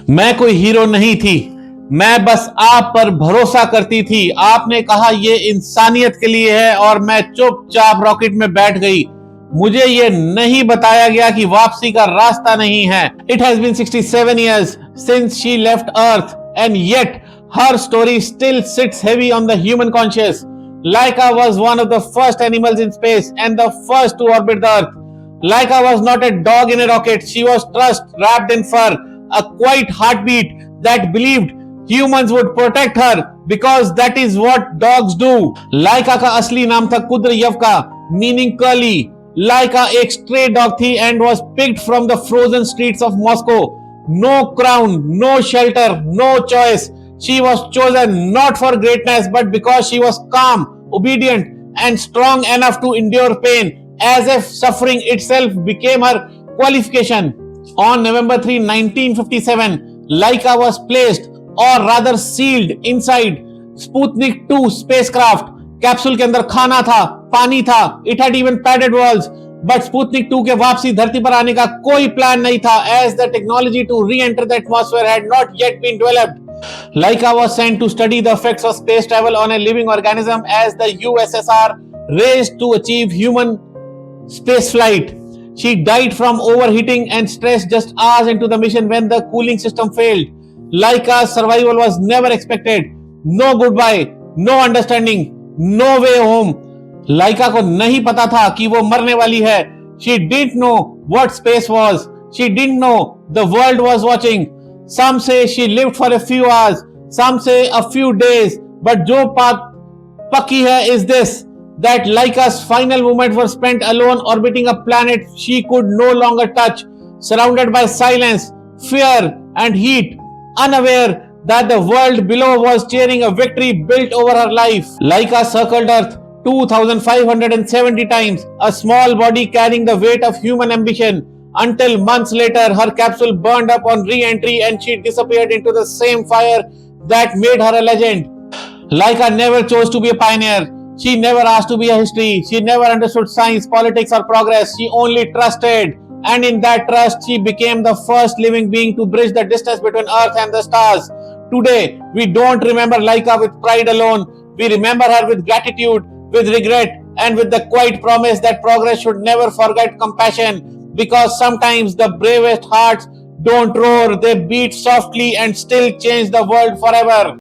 मैं कोई हीरो नहीं थी, मैं बस आप पर भरोसा करती थी। आपने कहा ये इंसानियत के लिए है और मैं चुपचाप रॉकेट में बैठ गई। मुझे ये नहीं बताया गया कि वापसी का रास्ता नहीं है। It has been 67 years since she left Earth and yet her story still sits heavy on the human conscious. Laika was one of the first animals in space and the first to orbit the Earth. Laika was not a dog in a rocket, she was trust wrapped in fur, a quiet heartbeat that believed humans would protect her because that is what dogs do. लाइका का असली नाम था कुद्रयवका, meaning curly. Laika एक stray dog थी and was picked from the frozen streets of Moscow. No crown, no shelter, no choice. She was chosen not for greatness but because she was calm, obedient, and strong enough to endure pain, as if suffering itself became her qualification. On November 3, 1957, Laika was placed, or rather sealed, inside Sputnik 2 spacecraft. Capsule के अंदर खाना था, पानी था, it had even padded walls. But Sputnik 2 के वापसी धरती पर आने का कोई प्लान नहीं था, as the technology to re-enter the atmosphere had not yet been developed. Laika was sent to study the effects of space travel on a living organism as the USSR raced to achieve human spaceflight. She died from overheating and stress just hours into the mission when the cooling system failed. Laika's survival was never expected. No goodbye, no understanding, no way home. लाइका को नहीं पता था कि वो मरने वाली है. She didn't know what space was. She didn't know the world was watching. Some say she lived for a few hours, some say a few days, but जो बात पक्की है is this, that Laika's final moments were spent alone orbiting a planet she could no longer touch, surrounded by silence, fear, and heat, unaware that the world below was cheering a victory built over her life. Laika circled Earth 2,570 times, a small body carrying the weight of human ambition, until months later her capsule burned up on re-entry and she disappeared into the same fire that made her a legend. Laika never chose to be a pioneer. She never asked to be a history. She never understood science, politics, or progress. She only trusted. And in that trust, she became the first living being to bridge the distance between Earth and the stars. Today, we don't remember Laika with pride alone. We remember her with gratitude, with regret, and with the quiet promise that progress should never forget compassion. Because sometimes the bravest hearts don't roar, they beat softly and still change the world forever.